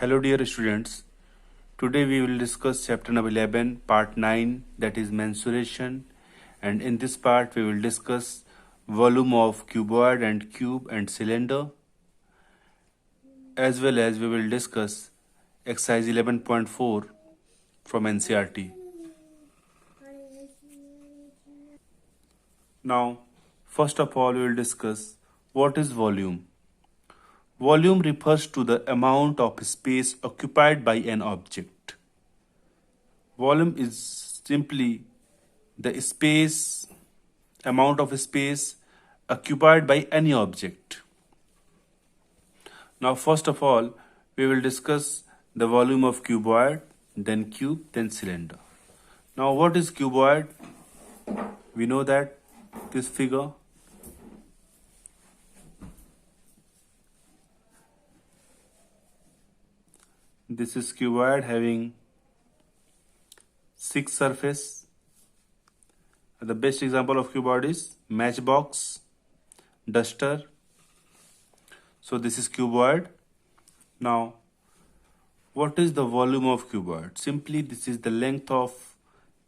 Hello dear students. Today we will discuss chapter number 11 part 9, that is mensuration, and in this part we will discuss volume of cuboid and cube and cylinder, as well as we will discuss exercise 11.4 from NCERT. Now first of all we will discuss what is volume. Volume refers to the amount of space occupied by an object. Volume is simply the amount of space occupied by any object. Now, first of all, we will discuss the volume of cuboid, then cube, then cylinder. Now, what is cuboid? We know that this figure. This is cuboid having 6 surface. The best example of cuboid is matchbox, duster. So this is cuboid. Now, what is the volume of cuboid? Simply this is the length of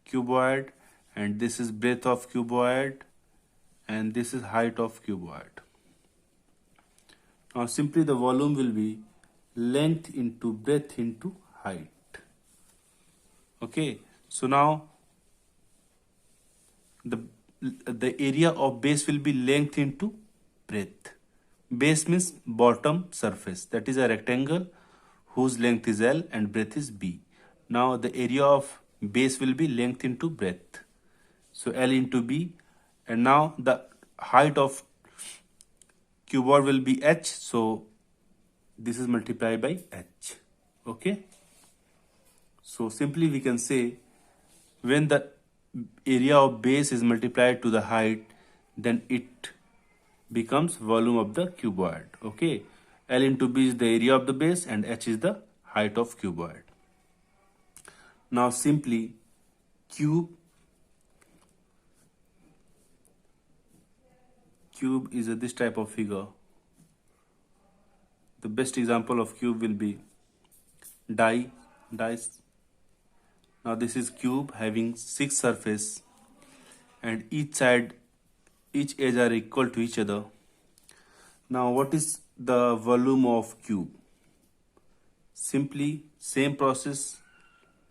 cuboid, and this is breadth of cuboid, and this is height of cuboid. Now simply the volume will be length into breadth into height. Okay, so now the area of base will be length into breadth. Base means bottom surface, that is a rectangle whose length is L and breadth is B. Now the area of base will be length into breadth, so L into B, and now the height of cuboid will be H, so this is multiplied by H. Okay, so simply we can say when the area of base is multiplied to the height, then it becomes volume of the cuboid. Okay, L into B is the area of the base and H is the height of cuboid. Now simply cube is this type of figure. The best example of cube will be dice. Now this is cube having 6 surface, and each edge are equal to each other. Now what is the volume of cube? Simply same process.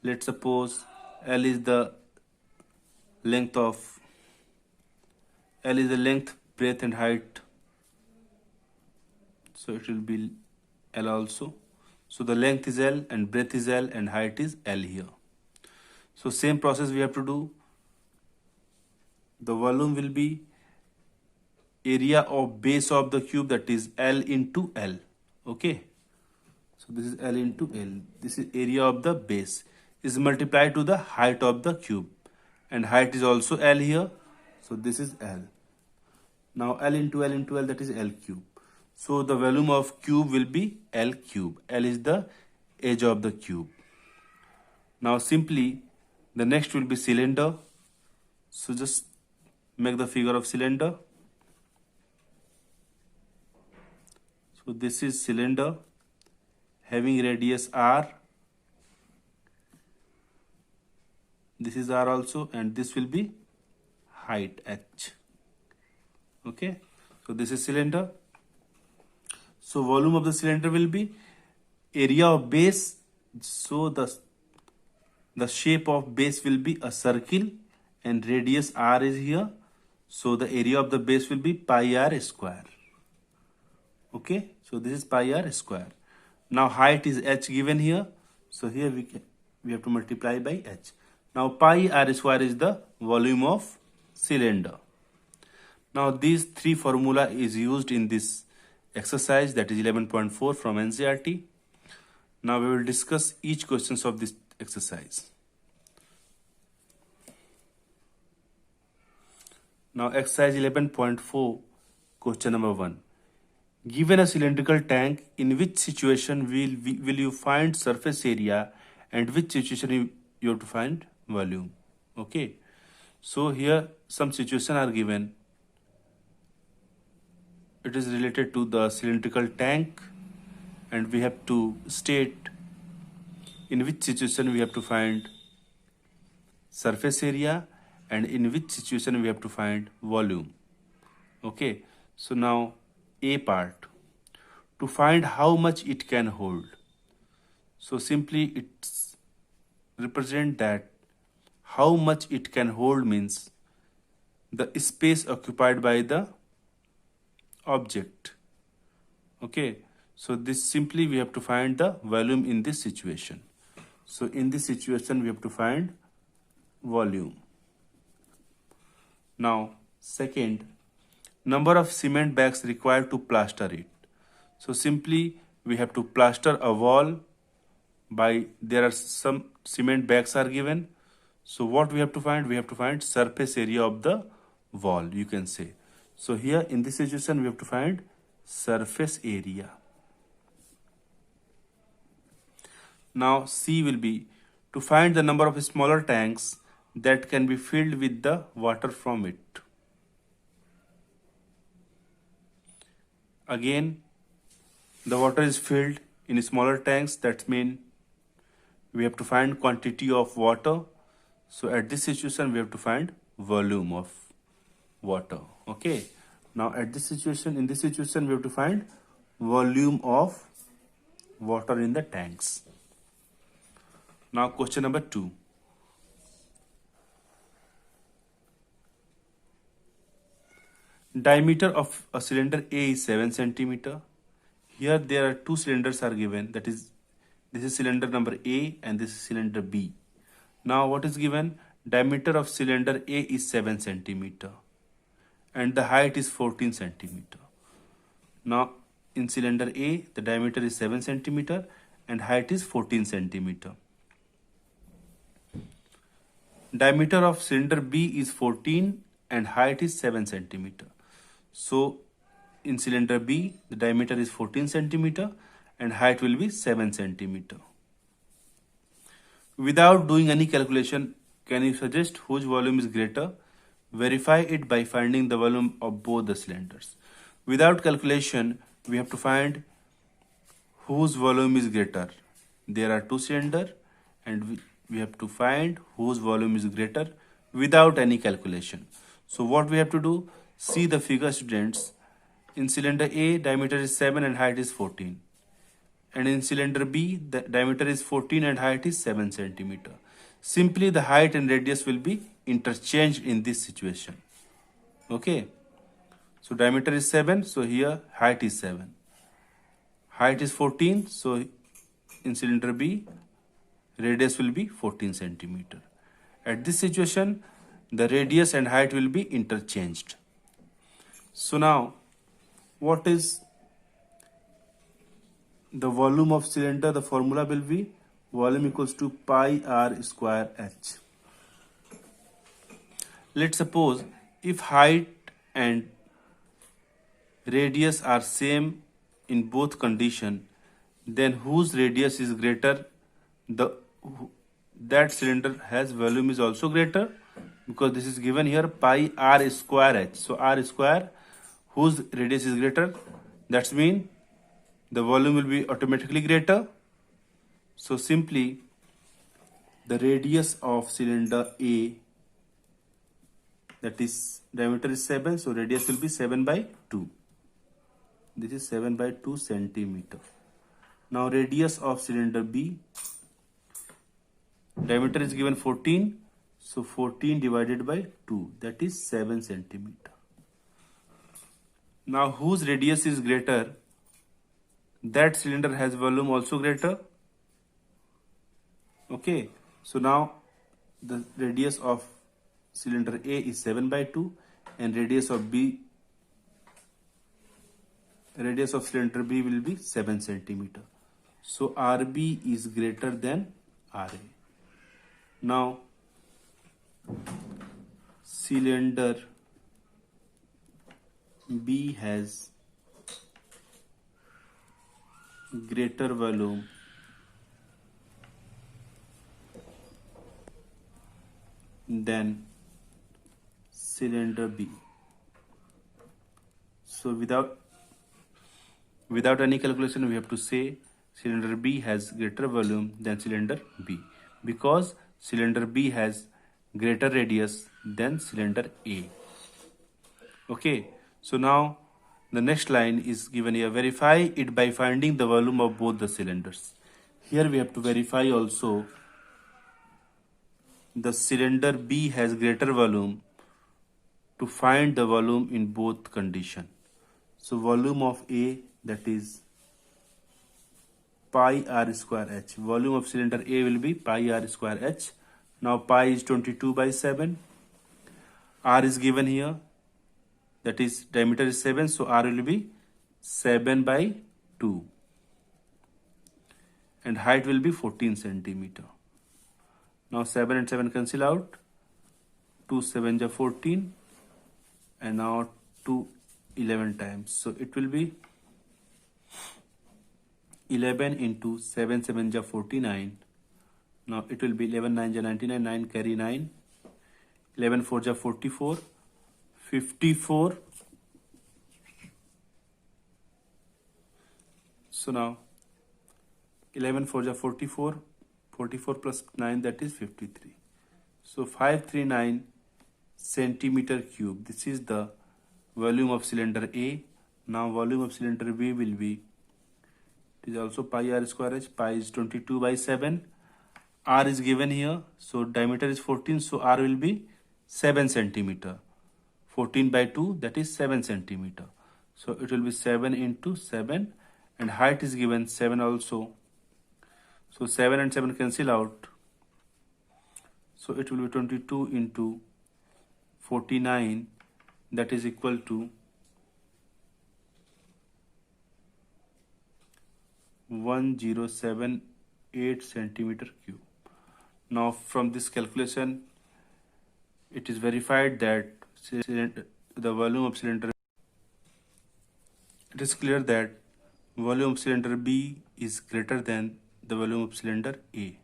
Let's suppose L is the length, breadth and height, so it will be L also. So the length is L and breadth is L and height is L here. So same process we have to do. The volume will be area of base of the cube, that is L into L. Okay, so this is L into L. This is area of the base is multiplied to the height of the cube, and height is also L here, so this is L. Now L into L into L, that is L cube. So the volume of cube will be L cube. L is the edge of the cube. Now simply the next will be cylinder. So just make the figure of cylinder. So this is cylinder having radius R. This is R also, and this will be height H. Okay, so this is cylinder. So volume of the cylinder will be area of base. So the shape of base will be a circle, and radius R is here. So the area of the base will be pi R square. Okay, so this is pi R square. Now height is H given here. So here we have to multiply by H. Now pi R square is the volume of cylinder. Now these 3 formula is used in this exercise, that is 11.4 from NCERT. Now we will discuss each questions of this exercise. Now exercise 11.4, question number 1. Given a cylindrical tank, in which situation will you find surface area, and which situation you have to find volume? Okay, so here some situation are given. It is related to the cylindrical tank, and we have to state in which situation we have to find surface area and in which situation we have to find volume. Okay, so now A part, to find how much it can hold. So simply it's represent that how much it can hold means the space occupied by the object. Okay, so this simply we have to find the volume in this situation. So in this situation we have to find volume. Now second, number of cement bags required to plaster it. So simply we have to plaster a wall by, there are some cement bags are given. So what we have to find? We have to find surface area of the wall, you can say. So here in this situation we have to find surface area. Now C will be to find the number of smaller tanks that can be filled with the water from it. Again, the water is filled in smaller tanks, that means we have to find quantity of water. So at this situation we have to find volume of water. Okay, now at this situation, in this situation we have to find volume of water in the tanks. Now question number 2. Diameter of a cylinder A is 7 centimeter. Here there are two cylinders are given, that is, this is cylinder number A and this is cylinder B. Now what is given? Diameter of cylinder A is 7 centimeter and the height is 14 centimeter. Now in cylinder A the diameter is 7 centimeter and height is 14 centimeter. Diameter of cylinder B is 14 and height is 7 centimeter. So in cylinder B the diameter is 14 centimeter and height will be 7 centimeter. Without doing any calculation, can you suggest whose volume is greater? Verify it by finding the volume of both the cylinders. Without calculation, we have to find whose volume is greater. There are two cylinders and we have to find whose volume is greater without any calculation. So what we have to do? See the figure, students. In cylinder A, diameter is 7 and height is 14. And in cylinder B, the diameter is 14 and height is 7 centimeter. Simply the height and radius will be interchanged in this situation. Okay. So diameter is 7, so here height is 7. Height is 14, so in cylinder B, radius will be 14 centimeter. At this situation, the radius and height will be interchanged. So now, what is the volume of cylinder? The formula will be volume equals to pi r square h. Let's suppose if height and radius are same in both condition, then whose radius is greater, that cylinder has volume is also greater, because this is given here pi r square h. So r square, whose radius is greater, that's mean the volume will be automatically greater. So simply the radius of cylinder A, that is diameter is 7, so radius will be 7 by 2. This is 7 by 2 centimeter. Now radius of cylinder B, diameter is given 14, so 14 divided by 2, that is 7 centimeter. Now whose radius is greater, that cylinder has volume also greater. Okay, so now the radius of cylinder A is 7 by 2 and radius of cylinder B will be 7 centimeter. So RB is greater than RA. Now cylinder B has greater volume than cylinder B. So Without any calculation, we have to say cylinder B has greater volume than cylinder B, because cylinder B has greater radius than cylinder A. Okay, so now the next line is given here. Verify it by finding the volume of both the cylinders. Here we have to verify also the cylinder B has greater volume to find the volume in both condition. So volume of A, that is pi r square h. Volume of cylinder A will be pi r square h. Now pi is 22 by 7. R is given here, that is diameter is 7, so R will be 7 by 2. And height will be 14 centimeter. Now 7 and 7 cancel out. 2 7 are 14. And now 2 11 times. So it will be 11 into 7 7 are 49. Now it will be 11 9 are 99. 9 carry 9. 11 4 are 44. 54. So now 11 4 are 44. 44 plus 9, that is 53. So 539 centimeter cube. This is the volume of cylinder A. Now volume of cylinder B will be, it is also pi r square h. Pi is 22 by 7. R is given here. So diameter is 14. So R will be 7 centimeter. 14 by 2, that is 7 centimeter. So it will be 7 into 7. And height is given 7 also. So 7 and 7 cancel out. So it will be 22 into 49, that is equal to 1078 centimeter cube. Now from this calculation, it is verified that the volume of cylinder, it is clear that volume of cylinder B is greater than the volume of cylinder A.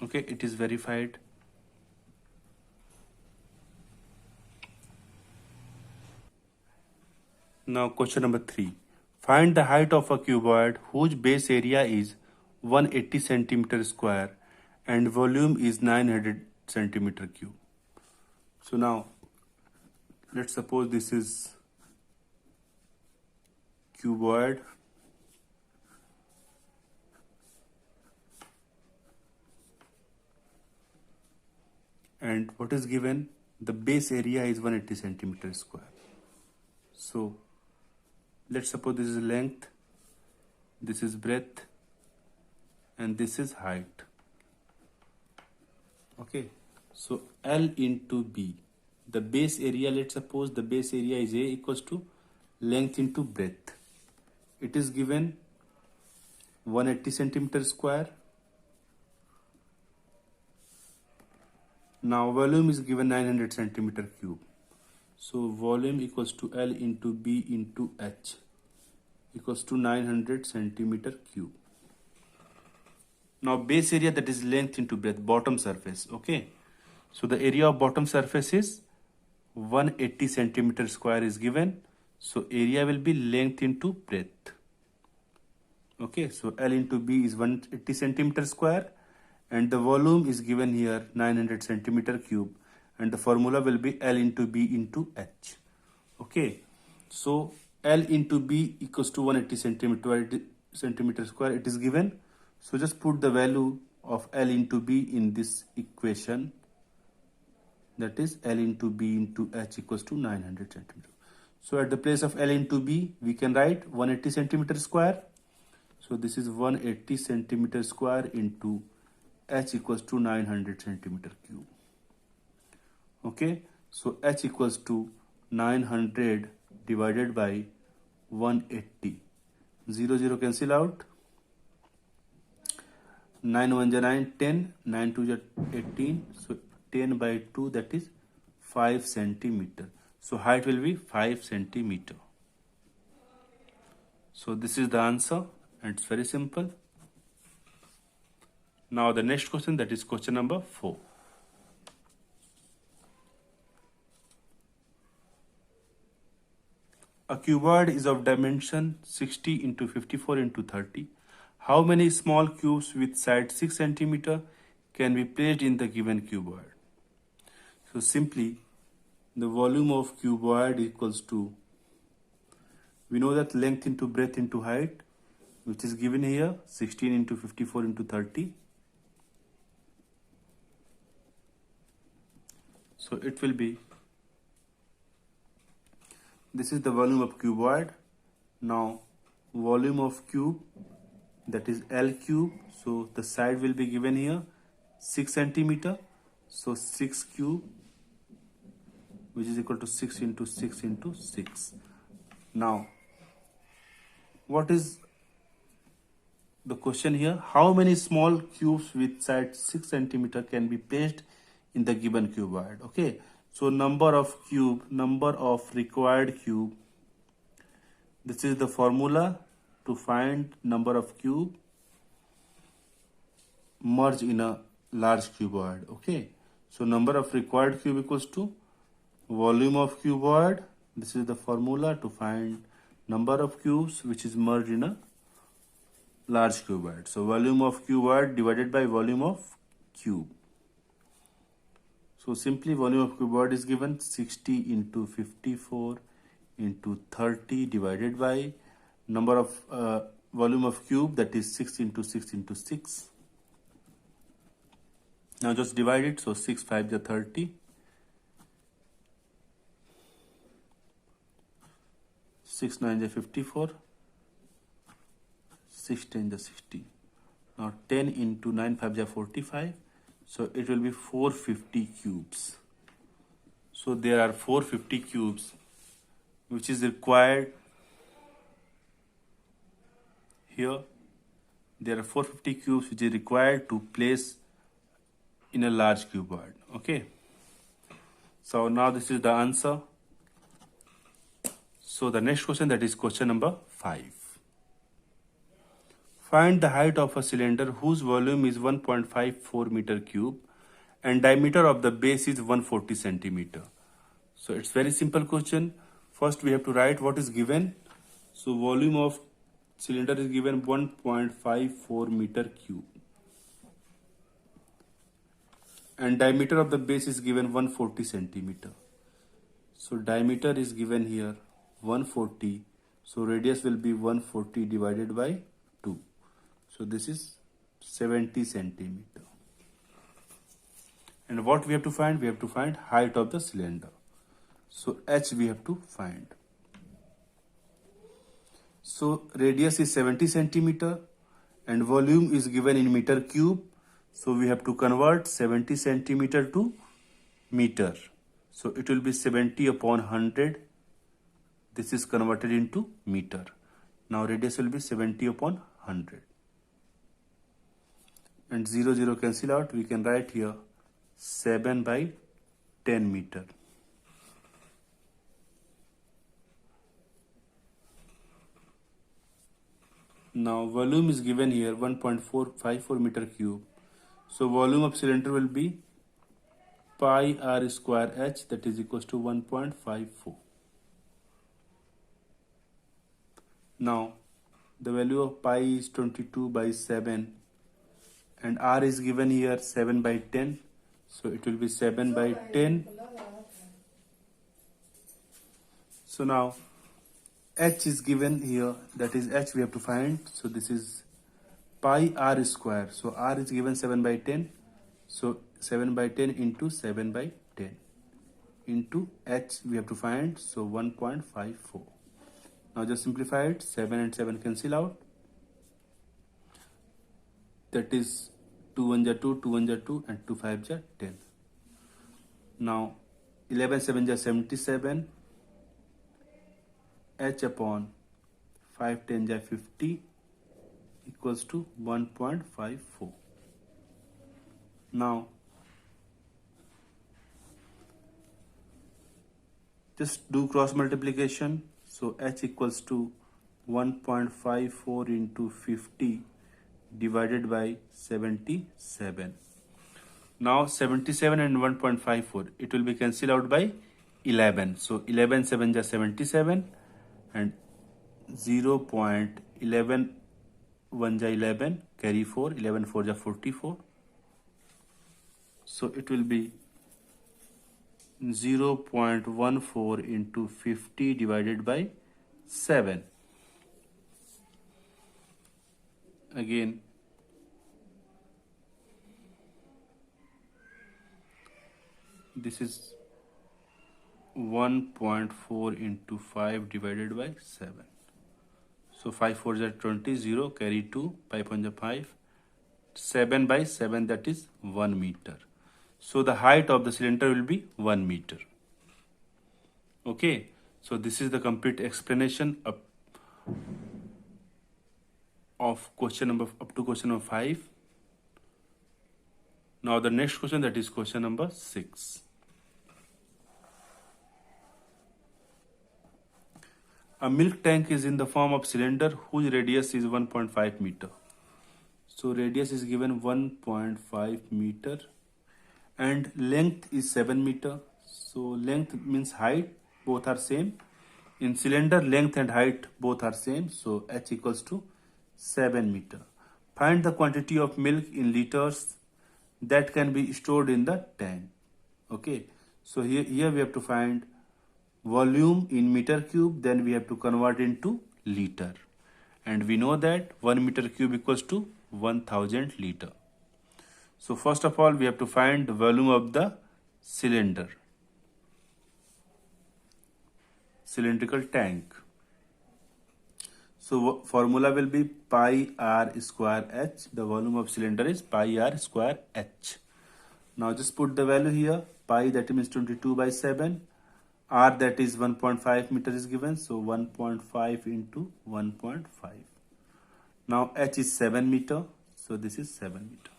Okay, it is verified. Now question number 3. Find the height of a cuboid whose base area is 180 centimeter square and volume is 900 centimeter cube. So now let's suppose this is cuboid. And what is given? The base area is 180 centimeter square. So let's suppose this is length, this is breadth, and this is height. Okay, so L into B. The base area, let's suppose the base area is A equals to length into breadth. It is given 180 centimeter square. Now volume is given 900 centimeter cube. So volume equals to L into B into H equals to 900 centimeter cube. Now base area, that is length into breadth, bottom surface. Okay, so the area of bottom surface is 180 centimeter square is given. So area will be length into breadth. Okay, so L into B is 180 centimeter square and the volume is given here 900 centimeter cube, and the formula will be L into B into H. Okay, so L into B equals to 180 centimeter square. It is given. So just put the value of L into B in this equation. That is L into B into H equals to 900 centimeter. So at the place of L into B, we can write 180 centimeter square. So this is 180 centimeter square into H equals to 900 centimeter cube. Okay, so H equals to 900 divided by 180. 0 0 cancel out. 9 1 is 9, 10, 9 2 is 18. So 10 by 2, that is 5 centimeter. So height will be 5 centimeter. So this is the answer, and it's very simple. Now the next question, that is question number 4. A a cuboid is of dimension 60 into 54 into 30. How many small cubes with side 6 centimeter can be placed in the given cuboid? So simply, the volume of cuboid equals to, we know that length into breadth into height, which is given here 16 into 54 into 30. So it will be, this is the volume of cuboid. Now volume of cube, that is L cube. So the side will be given here 6 centimeter. So 6 cube, which is equal to 6 into 6 into 6. Now what is the question here? How many small cubes with side 6 centimeter can be placed in the given cuboid? Okay, so number of required cube. This is the formula to find number of cube merged in a large cuboid. Okay, so number of required cube equals to volume of cuboid. This is the formula to find number of cubes which is merged in a large cuboid. So volume of cuboid divided by volume of cube. So simply volume of cuboid is given 60 into 54 into 30 divided by number of volume of cube, that is 6 into 6 into 6. Now just divide it. So 6 5 is 30. 6 9 is 54. 6 10 is 60. Now 10 into 9 5 is 45. So it will be 450 cubes. So there are 450 cubes which is required here. There are 450 cubes which is required to place in a large cuboid. Okay. So now this is the answer. So the next question, that is question number 5. Find the height of a cylinder whose volume is 1.54 meter cube and diameter of the base is 140 centimeter. So it's very simple question. First we have to write what is given. So volume of cylinder is given 1.54 meter cube and diameter of the base is given 140 centimeter. So diameter is given here 140. So radius will be 140 divided by 2. So this is 70 centimeter. And what we have to find? We have to find height of the cylinder. So h we have to find. So radius is 70 centimeter and volume is given in meter cube. So we have to convert 70 centimeter to meter. So it will be 70 upon 100. This is converted into meter. Now radius will be 70 upon 100. And 0 0 cancel out. We can write here 7 by 10 meter. Now volume is given here 1.454 meter cube. So volume of cylinder will be pi r square h, that is equals to 1.54. Now the value of pi is 22 by 7 and r is given here 7 by 10. So it will be 7 by 10. So now h is given here, that is h we have to find. So this is pi r square. So r is given 7 by 10. So 7 by 10 into 7 by 10 into h we have to find. So 1.54. Now just simplify it. 7 and 7 cancel out. That is 2 1 is 2, 2 1 is 2 and 2 5 is 10. Now 11 7 is 77. H upon 5 10 is 50 equals to 1.54. Now just do cross multiplication. So H equals to 1.54 into 50 divided by 77. Now 77 and 1.54, it will be cancelled out by 11. So 11 7 is 77 and 0.11, 1 ja 11, carry 4, 11 4 ja 44. So it will be 0.14 into 50 divided by 7. Again, this is 1.4 into 5 divided by 7. So 5 4 is 20, 0, carry 2, 5 1 is 5, 7 by 7, that is 1 meter. So the height of the cylinder will be 1 meter. Okay, so this is the complete explanation of question number up to question number 5. Now the next question, that is question number 6. A milk tank is in the form of cylinder whose radius is 1.5 meter. So radius is given 1.5 meter and length is 7 meter. So length means height, both are same. In cylinder, length and height both are same. So H equals to 7 meter. Find the quantity of milk in liters that can be stored in the tank. Okay, so here we have to find volume in meter cube, then we have to convert into liter, and we know that 1 meter cube equals to 1000 liter. So first of all, we have to find the volume of the cylinder, cylindrical tank. So formula will be pi r square h. The volume of cylinder is pi r square h. Now just put the value here. Pi, that means 22 by 7. R, that is 1.5 meter is given. So 1.5 into 1.5. Now h is 7 meter. So this is 7 meter.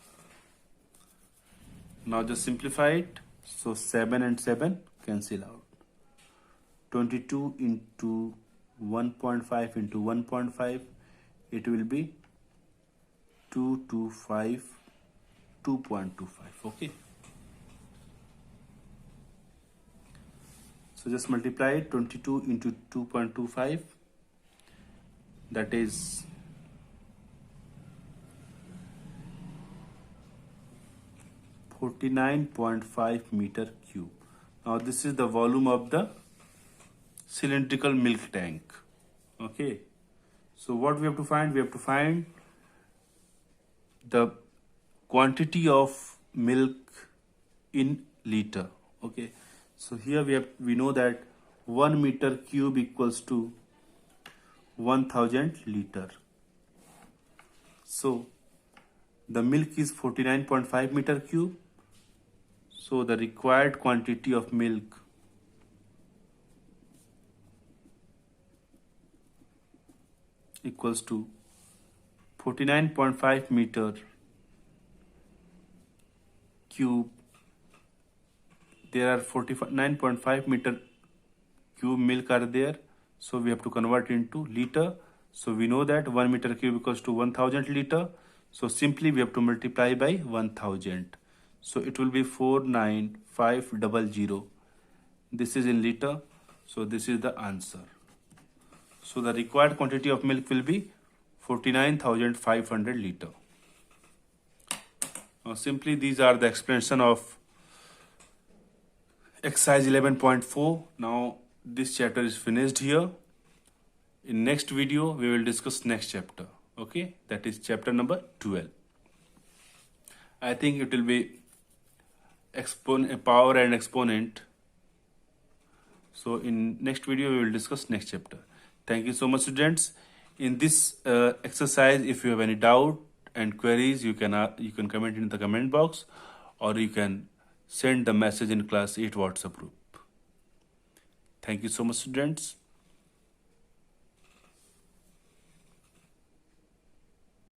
Now just simplify it. So 7 and 7 cancel out. 22 into 1.5 into 1.5, it will be 225, 2.25. Okay. So just multiply it. 22 into 2.25, that is 49.5 meter cube. Now this is the volume of the cylindrical milk tank. Okay, so what we have to find? We have to find the quantity of milk in liter. Okay, so here we know that 1 meter cube equals to 1000 liter. So the milk is 49.5 meter cube. So the required quantity of milk equals to 49.5 meter cube. There are 49.5 meter cube milk are there. So we have to convert into liter. So we know that 1 meter cube equals to 1000 liter. So simply we have to multiply by 1000. So it will be 49500. This is in liter. So this is the answer. So the required quantity of milk will be 49,500 liter. Now simply these are the explanation of exercise 11.4. Now this chapter is finished here. In next video we will discuss next chapter. Okay, that is chapter number 12. I think it will be power and exponent. So in next video we will discuss next chapter. Thank you so much, students. In this exercise, if you have any doubt and queries, you can comment in the comment box, or you can send the message in class 8 WhatsApp group. Thank you so much, students.